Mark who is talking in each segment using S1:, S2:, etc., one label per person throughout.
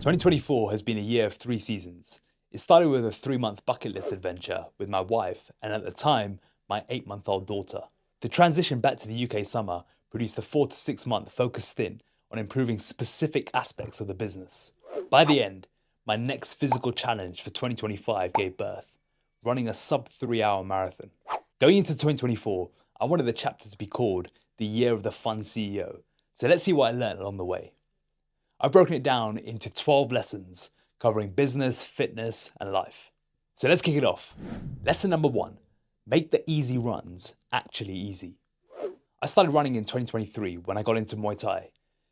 S1: 2024 has been a year of 3 seasons. It started with a 3-month bucket list adventure with my wife and at the time, my 8-month-old daughter. The transition back to the UK summer produced a 4 to 6 month focused stint on improving specific aspects of the business. By the end, my next physical challenge for 2025 gave birth, running a sub 3-hour marathon. Going into 2024, I wanted the chapter to be called the Year of the Fun CEO. So let's see what I learned along the way. I've broken it down into 12 lessons covering business, fitness, and life. So let's kick it off. Lesson number 1, make the easy runs actually easy. I started running in 2023 when I got into Muay Thai.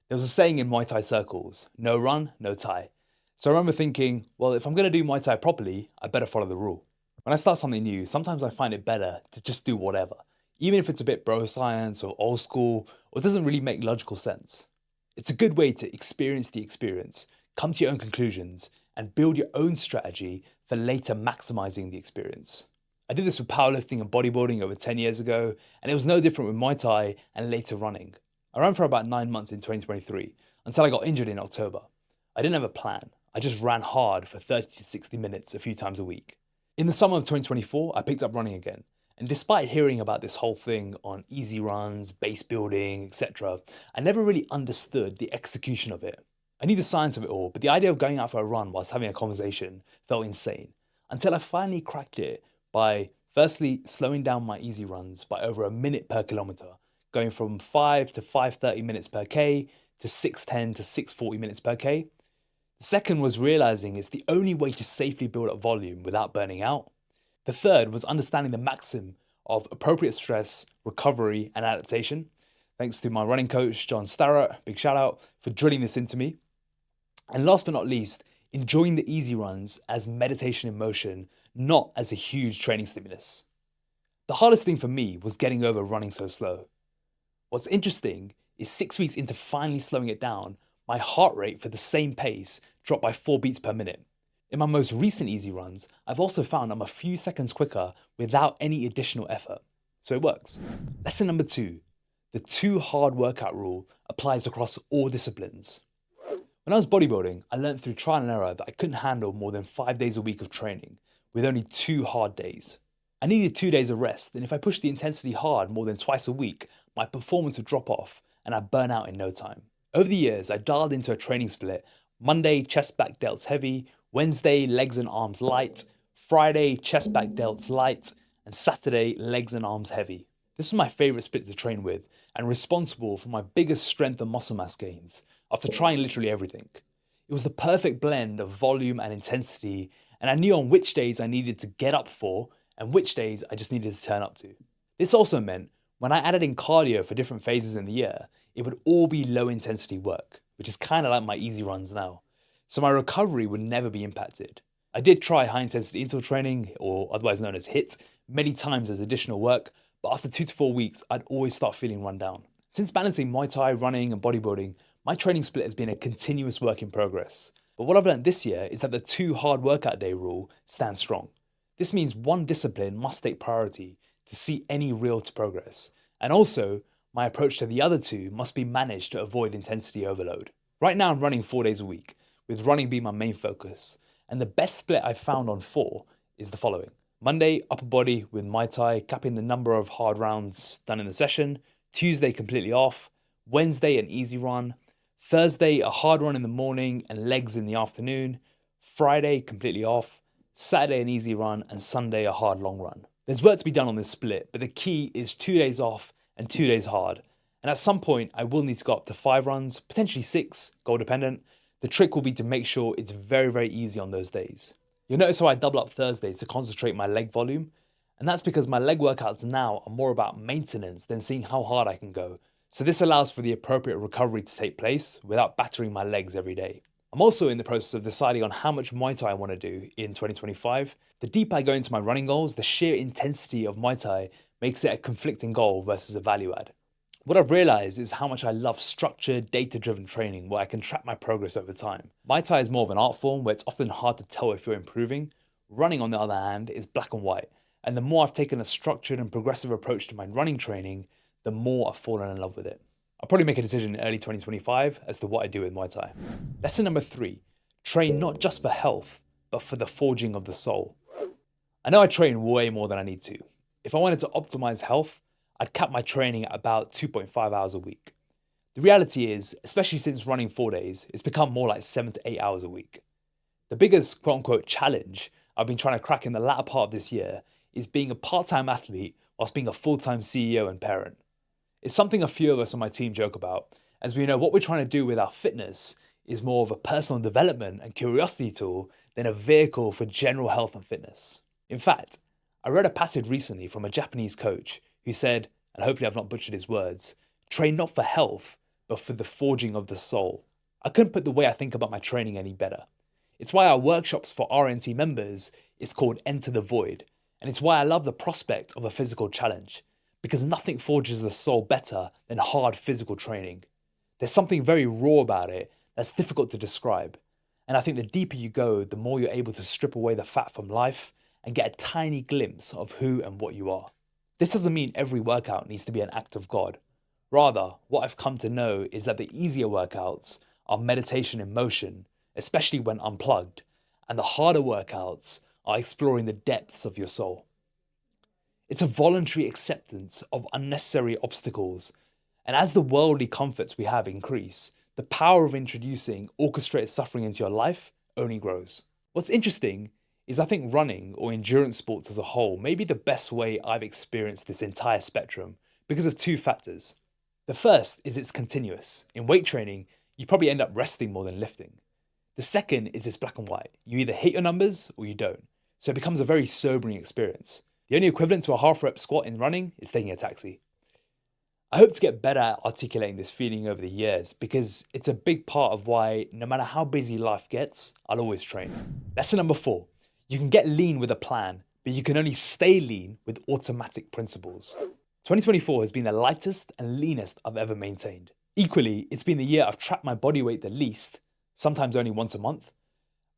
S1: There was a saying in Muay Thai circles, no run, no Thai. So I remember thinking, well, if I'm going to do Muay Thai properly, I better follow the rule. When I start something new, sometimes I find it better to just do whatever, even if it's a bit bro science or old school, or doesn't really make logical sense. It's a good way to experience the experience, come to your own conclusions, and build your own strategy for later maximizing the experience. I did this with powerlifting and bodybuilding over 10 years ago, and it was no different with Muay Thai and later running. I ran for about 9 months in 2023 until I got injured in October. I didn't have a plan. I just ran hard for 30 to 60 minutes a few times a week. In the summer of 2024, I picked up running again. And despite hearing about this whole thing on easy runs, base building, etc., I never really understood the execution of it. I knew the science of it all, but the idea of going out for a run whilst having a conversation felt insane. Until I finally cracked it by firstly slowing down my easy runs by over a minute per kilometre, going from 5 to 5:30 minutes per K to 6:10 to 6:40 minutes per K. The second was realising it's the only way to safely build up volume without burning out. The third was understanding the maxim of appropriate stress, recovery, and adaptation. Thanks to my running coach, John Starrett, big shout out, for drilling this into me. And last but not least, enjoying the easy runs as meditation in motion, not as a huge training stimulus. The hardest thing for me was getting over running so slow. What's interesting is 6 weeks into finally slowing it down, my heart rate for the same pace dropped by 4 beats per minute. In my most recent easy runs, I've also found I'm a few seconds quicker without any additional effort. So it works. Lesson number 2, the 2 hard workout rule applies across all disciplines. When I was bodybuilding, I learned through trial and error that I couldn't handle more than 5 days a week of training with only 2 hard days. I needed 2 days of rest, and if I pushed the intensity hard more than twice a week, my performance would drop off and I'd burn out in no time. Over the years, I dialed into a training split: Monday, chest back delts heavy, Wednesday, legs and arms light, Friday, chest back delts light, and Saturday, legs and arms heavy. This is my favourite split to train with and responsible for my biggest strength and muscle mass gains after trying literally everything. It was the perfect blend of volume and intensity, and I knew on which days I needed to get up for and which days I just needed to turn up to. This also meant when I added in cardio for different phases in the year, it would all be low intensity work, which is kind of like my easy runs now. So my recovery would never be impacted. I did try high intensity interval training, or otherwise known as HIIT, many times as additional work, but after 2 to 4 weeks, I'd always start feeling run down. Since balancing Muay Thai, running, and bodybuilding, my training split has been a continuous work in progress. But what I've learned this year is that the 2 hard workout day rule stands strong. This means one discipline must take priority to see any real progress. And also, my approach to the other 2 must be managed to avoid intensity overload. Right now I'm running 4 days a week, with running being my main focus. And the best split I've found on 4 is the following: Monday, upper body with Muay Thai, capping the number of hard rounds done in the session. Tuesday, completely off. Wednesday, an easy run. Thursday, a hard run in the morning and legs in the afternoon. Friday, completely off. Saturday, an easy run, and Sunday, a hard long run. There's work to be done on this split, but the key is 2 days off and 2 days hard. And at some point, I will need to go up to 5 runs, potentially 6, goal dependent. The trick will be to make sure it's very, very easy on those days. You'll notice how I double up Thursdays to concentrate my leg volume. And that's because my leg workouts now are more about maintenance than seeing how hard I can go. So this allows for the appropriate recovery to take place without battering my legs every day. I'm also in the process of deciding on how much Muay Thai I want to do in 2025. The deeper I go into my running goals, the sheer intensity of Muay Thai makes it a conflicting goal versus a value add. What I've realised is how much I love structured, data-driven training where I can track my progress over time. Muay Thai is more of an art form where it's often hard to tell if you're improving. Running, on the other hand, is black and white. And the more I've taken a structured and progressive approach to my running training, the more I've fallen in love with it. I'll probably make a decision in early 2025 as to what I do with Muay Thai. Lesson number 3, train not just for health, but for the forging of the soul. I know I train way more than I need to. If I wanted to optimize health, I'd cap my training at about 2.5 hours a week. The reality is, especially since running 4 days, it's become more like 7 to 8 hours a week. The biggest quote unquote challenge I've been trying to crack in the latter part of this year is being a part-time athlete whilst being a full-time CEO and parent. It's something a few of us on my team joke about, as we know what we're trying to do with our fitness is more of a personal development and curiosity tool than a vehicle for general health and fitness. In fact, I read a passage recently from a Japanese coach who said, and hopefully I've not butchered his words, train not for health, but for the forging of the soul. I couldn't put the way I think about my training any better. It's why our workshops for RNT members is called Enter the Void, and it's why I love the prospect of a physical challenge, because nothing forges the soul better than hard physical training. There's something very raw about it that's difficult to describe, and I think the deeper you go, the more you're able to strip away the fat from life and get a tiny glimpse of who and what you are. This doesn't mean every workout needs to be an act of God. Rather, what I've come to know is that the easier workouts are meditation in motion, especially when unplugged, and the harder workouts are exploring the depths of your soul. It's a voluntary acceptance of unnecessary obstacles, and as the worldly comforts we have increase, the power of introducing orchestrated suffering into your life only grows. What's interesting is I think running or endurance sports as a whole may be the best way I've experienced this entire spectrum because of two factors. The first is it's continuous. In weight training, you probably end up resting more than lifting. The second is it's black and white. You either hit your numbers or you don't. So it becomes a very sobering experience. The only equivalent to a half rep squat in running is taking a taxi. I hope to get better at articulating this feeling over the years because it's a big part of why no matter how busy life gets, I'll always train. Lesson number 4. You can get lean with a plan, but you can only stay lean with automatic principles. 2024 has been the lightest and leanest I've ever maintained. Equally, it's been the year I've tracked my body weight the least, sometimes only once a month.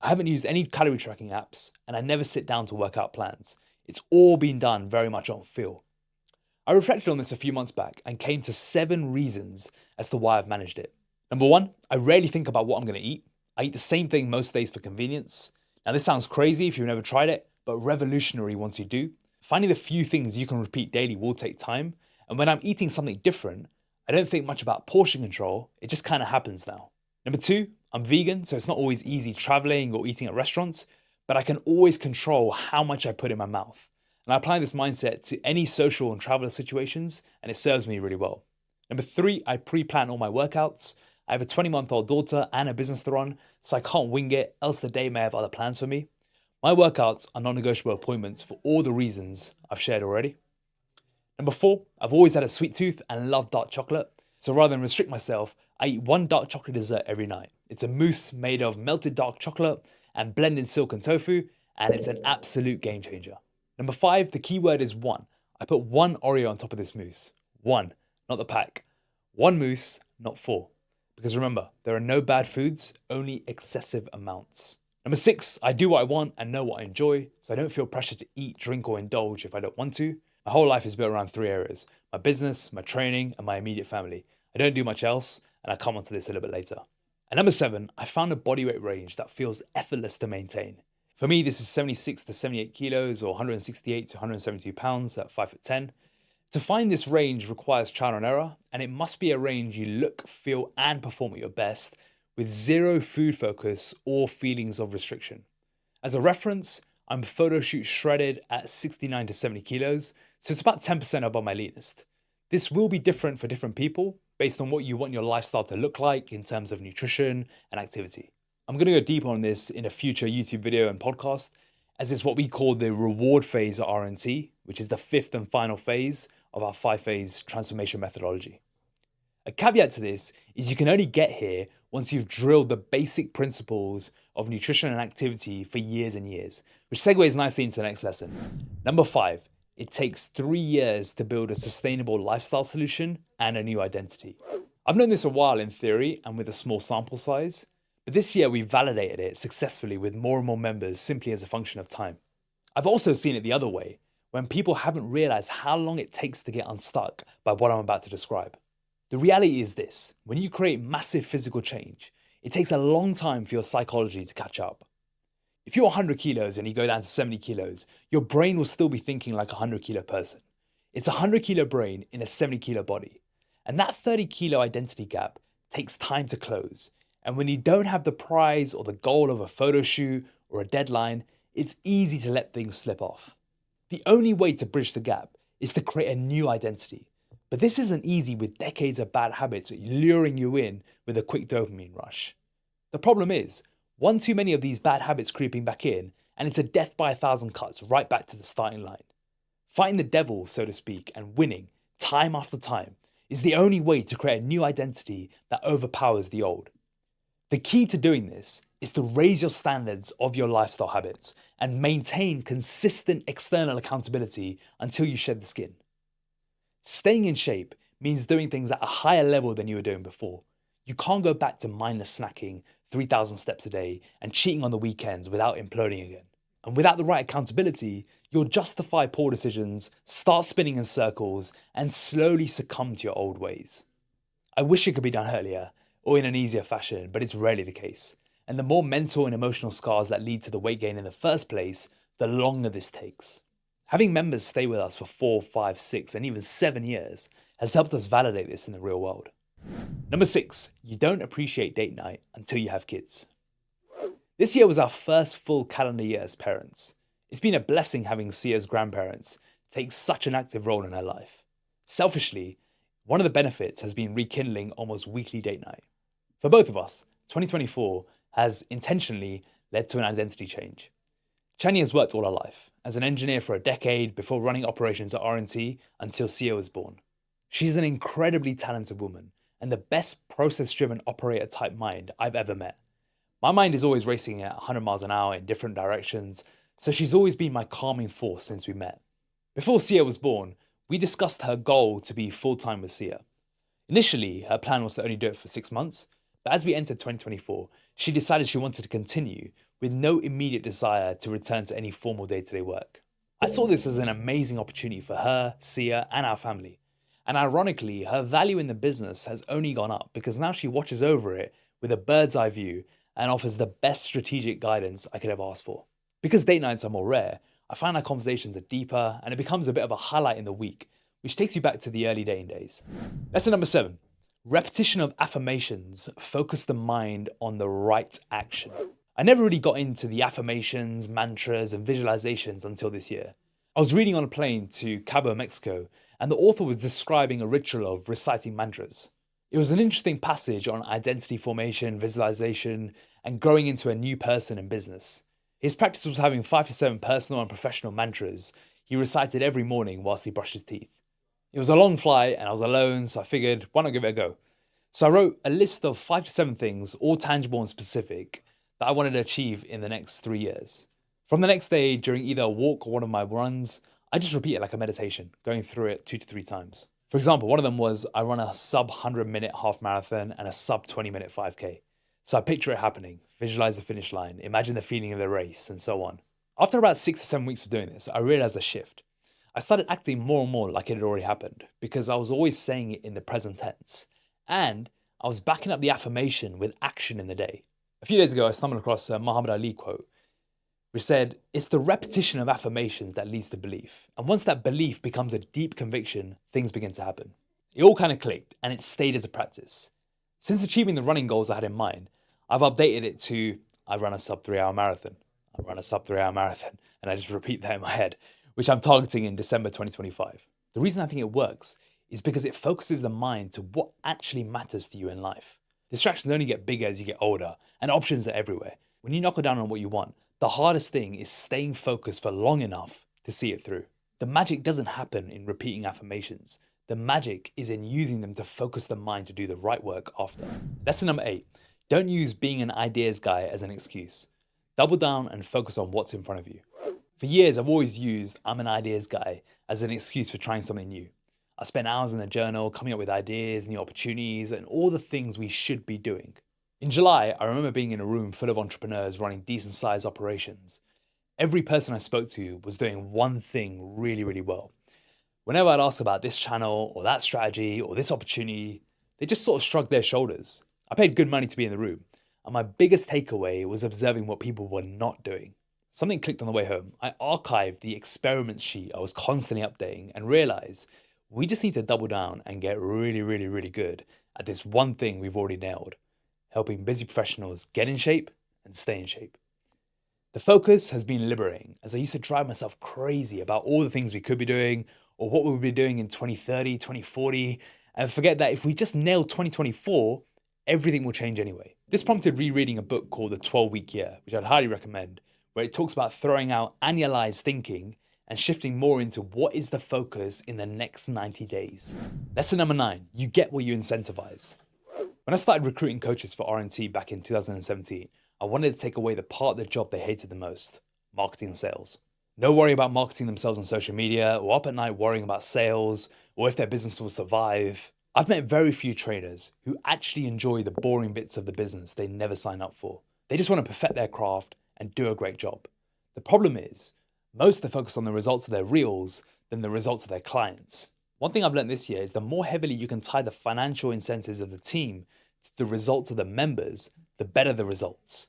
S1: I haven't used any calorie tracking apps, and I never sit down to work out plans. It's all been done very much on feel. I reflected on this a few months back and came to 7 reasons as to why I've managed it. Number 1, I rarely think about what I'm going to eat. I eat the same thing most days for convenience. Now this sounds crazy if you've never tried it, but revolutionary once you do. Finding the few things you can repeat daily will take time, and when I'm eating something different, I don't think much about portion control, it just kind of happens now. Number 2, I'm vegan, so it's not always easy traveling or eating at restaurants, but I can always control how much I put in my mouth. And I apply this mindset to any social and traveler situations, and it serves me really well. Number 3, I pre-plan all my workouts. I have a 20-month-old daughter and a business to run, so I can't wing it, else the day may have other plans for me. My workouts are non-negotiable appointments for all the reasons I've shared already. Number 4, I've always had a sweet tooth and love dark chocolate, so rather than restrict myself, I eat one dark chocolate dessert every night. It's a mousse made of melted dark chocolate and blended silk and tofu, and it's an absolute game changer. Number 5, the key word is 1. I put 1 Oreo on top of this mousse. 1, not the pack. 1 mousse, not 4. Because remember, there are no bad foods, only excessive amounts. Number 6, I do what I want and know what I enjoy, so I don't feel pressure to eat, drink, or indulge if I don't want to. My whole life is built around 3 areas: my business, my training, and my immediate family. I don't do much else, and I'll come onto this a little bit later. And number 7, I found a bodyweight range that feels effortless to maintain. For me, this is 76 to 78 kilos or 168 to 172 pounds at 5'10". To find this range requires trial and error, and it must be a range you look, feel, and perform at your best with zero food focus or feelings of restriction. As a reference, I'm photo shoot shredded at 69 to 70 kilos, so it's about 10% above my leanest. This will be different for different people based on what you want your lifestyle to look like in terms of nutrition and activity. I'm going to go deeper on this in a future YouTube video and podcast, as it's what we call the reward phase of RNT, which is the 5th and final phase of our 5-phase transformation methodology. A caveat to this is you can only get here once you've drilled the basic principles of nutrition and activity for years and years, which segues nicely into the next lesson. Number 5, it takes 3 years to build a sustainable lifestyle solution and a new identity. I've known this a while in theory and with a small sample size, but this year we validated it successfully with more and more members simply as a function of time. I've also seen it the other way, when people haven't realized how long it takes to get unstuck by what I'm about to describe. The reality is this: when you create massive physical change, it takes a long time for your psychology to catch up. If you're 100 kilos and you go down to 70 kilos, your brain will still be thinking like a 100 kilo person. It's a 100 kilo brain in a 70 kilo body. And that 30 kilo identity gap takes time to close. And when you don't have the prize or the goal of a photo shoot or a deadline, it's easy to let things slip off. The only way to bridge the gap is to create a new identity. But this isn't easy with decades of bad habits luring you in with a quick dopamine rush. The problem is, one too many of these bad habits creeping back in, and it's a death by 1,000 cuts right back to the starting line. Fighting the devil, so to speak, and winning time after time is the only way to create a new identity that overpowers the old. The key to doing this is to raise your standards of your lifestyle habits and maintain consistent external accountability until you shed the skin. Staying in shape means doing things at a higher level than you were doing before. You can't go back to mindless snacking, 3,000 steps a day, and cheating on the weekends without imploding again. And without the right accountability, you'll justify poor decisions, start spinning in circles, and slowly succumb to your old ways. I wish it could be done earlier, or in an easier fashion, but it's rarely the case. And the more mental and emotional scars that lead to the weight gain in the first place, the longer this takes. Having members stay with us for 4, 5, 6, and even 7 years has helped us validate this in the real world. Number 6, you don't appreciate date night until you have kids. This year was our first full calendar year as parents. It's been a blessing having Sia's grandparents take such an active role in her life. Selfishly, one of the benefits has been rekindling almost weekly date night. For both of us, 2024 has intentionally led to an identity change. Chani has worked all her life as an engineer for a decade before running operations at RNT until Sia was born. She's an incredibly talented woman and the best process-driven operator type mind I've ever met. My mind is always racing at 100 miles an hour in different directions, so she's always been my calming force since we met. Before Sia was born, we discussed her goal to be full-time with Sia. Initially, her plan was to only do it for 6 months, but as we entered 2024, she decided she wanted to continue with no immediate desire to return to any formal day-to-day work. I saw this as an amazing opportunity for her, Sia, and our family. And ironically, her value in the business has only gone up because now she watches over it with a bird's eye view and offers the best strategic guidance I could ever ask for. Because date nights are more rare, I find our conversations are deeper and it becomes a bit of a highlight in the week, which takes you back to the early dating days. Lesson number 7. Repetition of affirmations focus the mind on the right action. I never really got into the affirmations, mantras, and visualizations until this year. I was reading on a plane to Cabo, Mexico, and the author was describing a ritual of reciting mantras. It was an interesting passage on identity formation, visualization, and growing into a new person in business. His practice was having 5 to 7 personal and professional mantras he recited every morning whilst he brushed his teeth. It was a long flight and I was alone, so I figured, why not give it a go? So I wrote a list of 5 to 7 things, all tangible and specific, that I wanted to achieve in the next 3 years. From the next day, during either a walk or one of my runs, I just repeat it like a meditation, going through it 2 to 3 times. For example, one of them was I run a sub 100-minute half marathon and a sub 20-minute 5K. So I picture it happening, visualize the finish line, imagine the feeling of the race, and so on. After about 6 to 7 weeks of doing this, I realized a shift. I started acting more and more like it had already happened because I was always saying it in the present tense. And I was backing up the affirmation with action in the day. A few days ago, I stumbled across a Muhammad Ali quote, which said, "It's the repetition of affirmations that leads to belief. And once that belief becomes a deep conviction, things begin to happen." It all kind of clicked and it stayed as a practice. Since achieving the running goals I had in mind, I've updated it to, I run a sub 3-hour marathon. I run a sub 3-hour marathon. And I just repeat that in my head, which I'm targeting in December 2025. The reason I think it works is because it focuses the mind to what actually matters to you in life. Distractions only get bigger as you get older, and options are everywhere. When you knuckle down on what you want, the hardest thing is staying focused for long enough to see it through. The magic doesn't happen in repeating affirmations. The magic is in using them to focus the mind to do the right work after. Lesson number 8, don't use being an ideas guy as an excuse. Double down and focus on what's in front of you. For years, I've always used I'm an ideas guy as an excuse for trying something new. I spent hours in the journal coming up with ideas, new opportunities, and all the things we should be doing. In July, I remember being in a room full of entrepreneurs running decent sized operations. Every person I spoke to was doing one thing really, really well. Whenever I'd ask about this channel or that strategy or this opportunity, they just sort of shrugged their shoulders. I paid good money to be in the room. And my biggest takeaway was observing what people were not doing. Something clicked on the way home. I archived the experiment sheet I was constantly updating and realized we just need to double down and get really, really, really good at this one thing we've already nailed, helping busy professionals get in shape and stay in shape. The focus has been liberating, as I used to drive myself crazy about all the things we could be doing or what we would be doing in 2030, 2040, and forget that if we just nail 2024, everything will change anyway. This prompted rereading a book called The 12-Week Year, which I'd highly recommend, where it talks about throwing out annualized thinking and shifting more into what is the focus in the next 90 days. Lesson number 9, you get what you incentivize. When I started recruiting coaches for RNT back in 2017, I wanted to take away the part of the job they hated the most, marketing and sales. No worry about marketing themselves on social media or up at night worrying about sales or if their business will survive. I've met very few trainers who actually enjoy the boring bits of the business they never sign up for. They just want to perfect their craft and do a great job. The problem is, most are focused on the results of their reels than the results of their clients. One thing I've learned this year is the more heavily you can tie the financial incentives of the team to the results of the members, the better the results.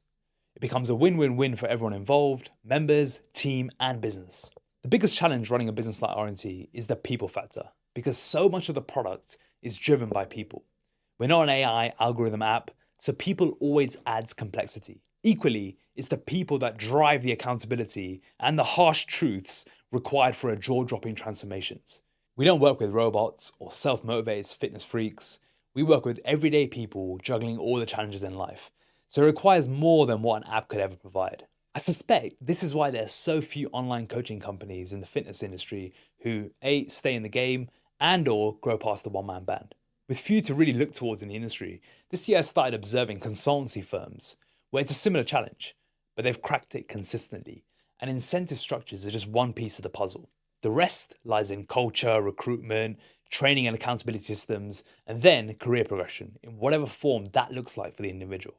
S1: It becomes a win-win-win for everyone involved, members, team, and business. The biggest challenge running a business like RNT is the people factor, because so much of the product is driven by people. We're not an AI algorithm app, so people always adds complexity. Equally, it's the people that drive the accountability and the harsh truths required for a jaw-dropping transformations. We don't work with robots or self-motivated fitness freaks. We work with everyday people juggling all the challenges in life. So it requires more than what an app could ever provide. I suspect this is why there are so few online coaching companies in the fitness industry who A, stay in the game and or grow past the one-man band. With few to really look towards in the industry, this year I started observing consultancy firms where it's a similar challenge, but they've cracked it consistently. And incentive structures are just one piece of the puzzle. The rest lies in culture, recruitment, training and accountability systems, and then career progression in whatever form that looks like for the individual.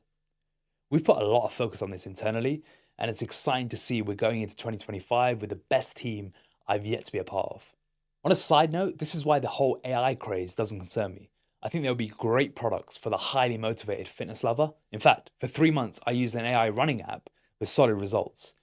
S1: We've put a lot of focus on this internally, and it's exciting to see we're going into 2025 with the best team I've yet to be a part of. On a side note, this is why the whole AI craze doesn't concern me. I think there'll be great products for the highly motivated fitness lover. In fact, for 3 months, I used an AI running app with solid results.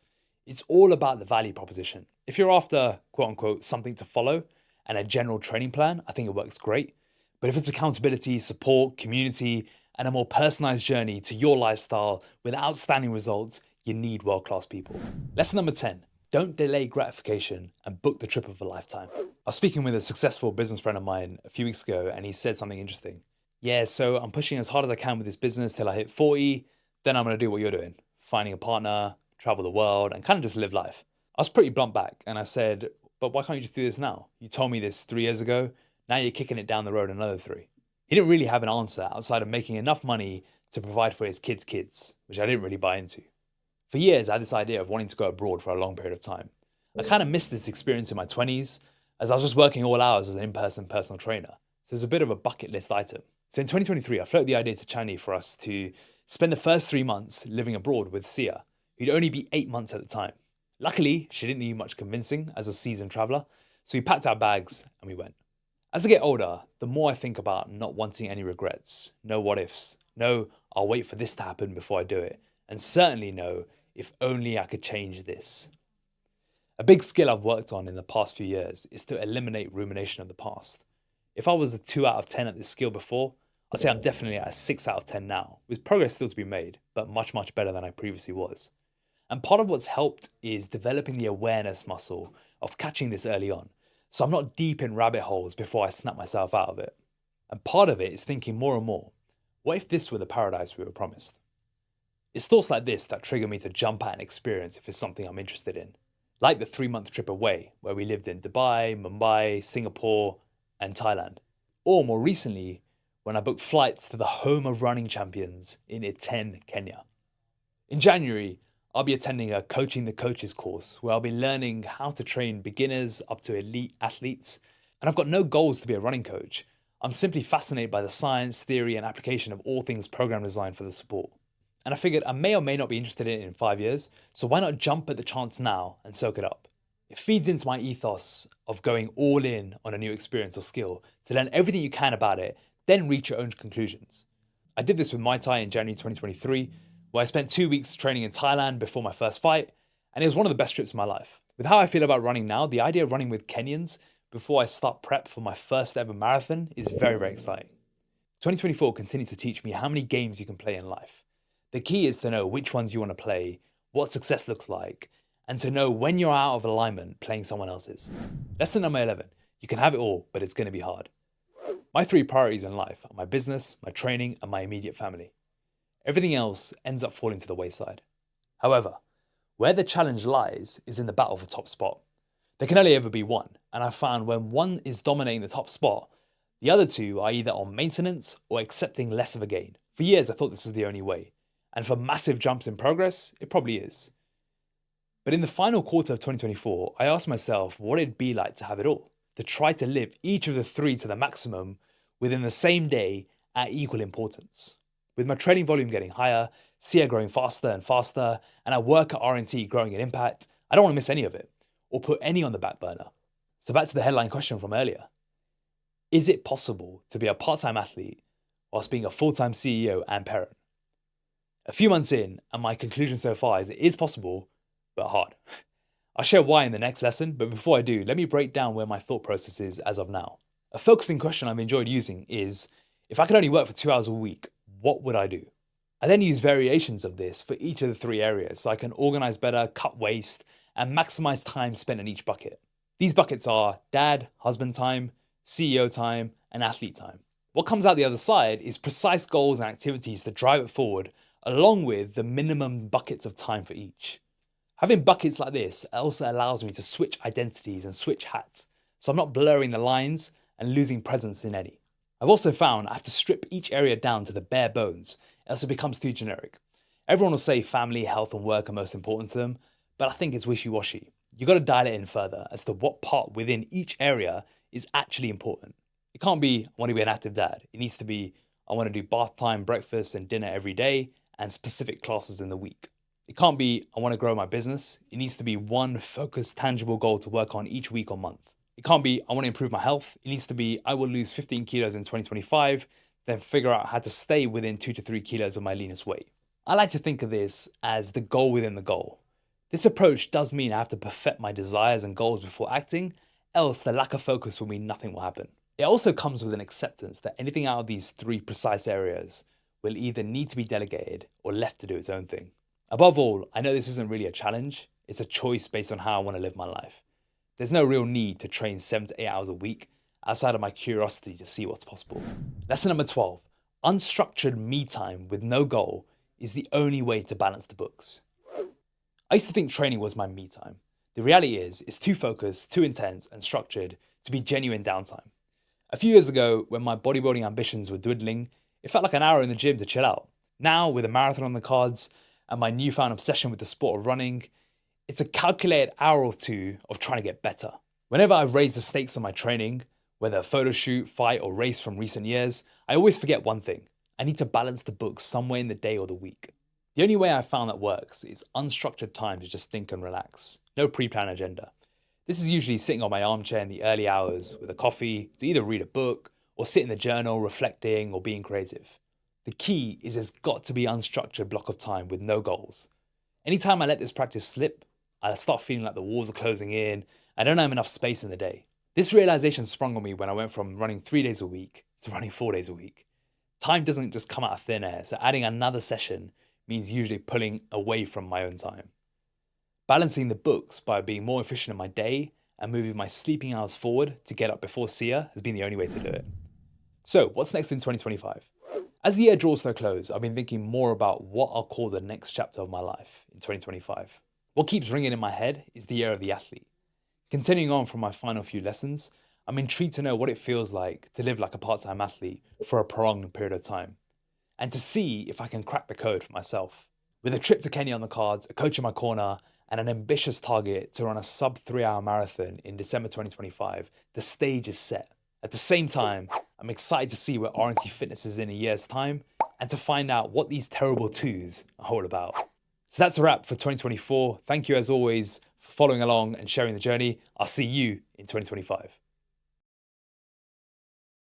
S1: It's all about the value proposition. If you're after, quote unquote, something to follow and a general training plan, I think it works great. But if it's accountability, support, community, and a more personalized journey to your lifestyle with outstanding results, you need world-class people. Lesson number 10, don't delay gratification and book the trip of a lifetime. I was speaking with a successful business friend of mine a few weeks ago and he said something interesting. Yeah, so I'm pushing as hard as I can with this business till I hit 40, then I'm gonna do what you're doing, finding a partner, travel the world, and kind of just live life. I was pretty blunt back and I said, but why can't you just do this now? You told me this 3 years ago, now you're kicking it down the road another 3. He didn't really have an answer outside of making enough money to provide for his kids, which I didn't really buy into. For years, I had this idea of wanting to go abroad for a long period of time. I kind of missed this experience in my 20s, as I was just working all hours as an in-person personal trainer. So it's a bit of a bucket list item. So in 2023, I floated the idea to Chani for us to spend the first 3 months living abroad with Sia, who'd only be 8 months at the time. Luckily, she didn't need much convincing as a seasoned traveller, so we packed our bags and we went. As I get older, the more I think about not wanting any regrets, no what ifs, no I'll wait for this to happen before I do it, and certainly no if only I could change this. A big skill I've worked on in the past few years is to eliminate rumination of the past. If I was a 2 out of 10 at this skill before, I'd say I'm definitely at a 6 out of 10 now, with progress still to be made, but much, much better than I previously was. And part of what's helped is developing the awareness muscle of catching this early on, so I'm not deep in rabbit holes before I snap myself out of it. And part of it is thinking more and more, what if this were the paradise we were promised? It's thoughts like this that trigger me to jump at an experience if it's something I'm interested in. Like the 3-month trip away, where we lived in Dubai, Mumbai, Singapore, and Thailand. Or more recently, when I booked flights to the home of running champions in Iten, Kenya. In January, I'll be attending a Coaching the Coaches course where I'll be learning how to train beginners up to elite athletes. And I've got no goals to be a running coach. I'm simply fascinated by the science, theory, and application of all things program design for the sport. And I figured I may or may not be interested in it in 5 years, so why not jump at the chance now and soak it up? It feeds into my ethos of going all in on a new experience or skill to learn everything you can about it, then reach your own conclusions. I did this with Muay Thai in January 2023, where I spent 2 weeks training in Thailand before my first fight, and it was one of the best trips of my life. With how I feel about running now, the idea of running with Kenyans before I start prep for my first ever marathon is very, very exciting. 2024 continues to teach me how many games you can play in life. The key is to know which ones you want to play, what success looks like, and to know when you're out of alignment playing someone else's. Lesson number 11, you can have it all, but it's going to be hard. My 3 priorities in life are my business, my training, and my immediate family. Everything else ends up falling to the wayside. However, where the challenge lies is in the battle for top spot. There can only ever be one, and I've found when one is dominating the top spot, the other 2 are either on maintenance or accepting less of a gain. For years, I thought this was the only way, and for massive jumps in progress, it probably is. But in the final quarter of 2024, I asked myself what it'd be like to have it all, to try to live each of the 3 to the maximum within the same day at equal importance. With my training volume getting higher, SIA growing faster and faster, and our work at RNT growing in impact, I don't want to miss any of it, or put any on the back burner. So back to the headline question from earlier. Is it possible to be a part-time athlete whilst being a full-time CEO and parent? A few months in, and my conclusion so far is it is possible, but hard. I'll share why in the next lesson, but before I do, let me break down where my thought process is as of now. A focusing question I've enjoyed using is, if I could only work for 2 hours a week, what would I do? I then use variations of this for each of the 3 areas so I can organize better, cut waste, and maximize time spent in each bucket. These buckets are dad, husband time, CEO time, and athlete time. What comes out the other side is precise goals and activities to drive it forward, along with the minimum buckets of time for each. Having buckets like this also allows me to switch identities and switch hats, so I'm not blurring the lines and losing presence in any. I've also found I have to strip each area down to the bare bones, else it becomes too generic. Everyone will say family, health, and work are most important to them, but I think it's wishy-washy. You've got to dial it in further as to what part within each area is actually important. It can't be, I want to be an active dad. It needs to be, I want to do bath time, breakfast, and dinner every day, and specific classes in the week. It can't be, I want to grow my business. It needs to be one focused, tangible goal to work on each week or month. It can't be, I want to improve my health. It needs to be, I will lose 15 kilos in 2025, then figure out how to stay within 2 to 3 kilos of my leanest weight. I like to think of this as the goal within the goal. This approach does mean I have to perfect my desires and goals before acting, else the lack of focus will mean nothing will happen. It also comes with an acceptance that anything out of these 3 precise areas will either need to be delegated or left to do its own thing. Above all, I know this isn't really a challenge, it's a choice based on how I want to live my life. There's no real need to train 7 to 8 hours a week outside of my curiosity to see what's possible. Lesson number 12, unstructured me time with no goal is the only way to balance the books. I used to think training was my me time. The reality is, it's too focused, too intense, and structured to be genuine downtime. A few years ago, when my bodybuilding ambitions were dwindling, it felt like an hour in the gym to chill out. Now, with a marathon on the cards and my newfound obsession with the sport of running, it's a calculated hour or 2 of trying to get better. Whenever I've raised the stakes on my training, whether a photo shoot, fight, or race from recent years, I always forget one thing. I need to balance the books somewhere in the day or the week. The only way I've found that works is unstructured time to just think and relax. No pre-planned agenda. This is usually sitting on my armchair in the early hours with a coffee to either read a book or sit in the journal reflecting or being creative. The key is there's got to be an unstructured block of time with no goals. Anytime I let this practice slip, I start feeling like the walls are closing in. I don't have enough space in the day. This realization sprung on me when I went from running 3 days a week to running 4 days a week. Time doesn't just come out of thin air, so adding another session means usually pulling away from my own time. Balancing the books by being more efficient in my day and moving my sleeping hours forward to get up before SIA has been the only way to do it. So what's next in 2025? As the year draws to a close, I've been thinking more about what I'll call the next chapter of my life in 2025. What keeps ringing in my head is the year of the athlete. Continuing on from my final few lessons, I'm intrigued to know what it feels like to live like a part-time athlete for a prolonged period of time, and to see if I can crack the code for myself. With a trip to Kenya on the cards, a coach in my corner, and an ambitious target to run a sub 3-hour marathon in December 2025, the stage is set. At the same time, I'm excited to see where RNT Fitness is in a year's time and to find out what these terrible twos are all about. So that's a wrap for 2024. Thank you as always for following along and sharing the journey. I'll see you in 2025.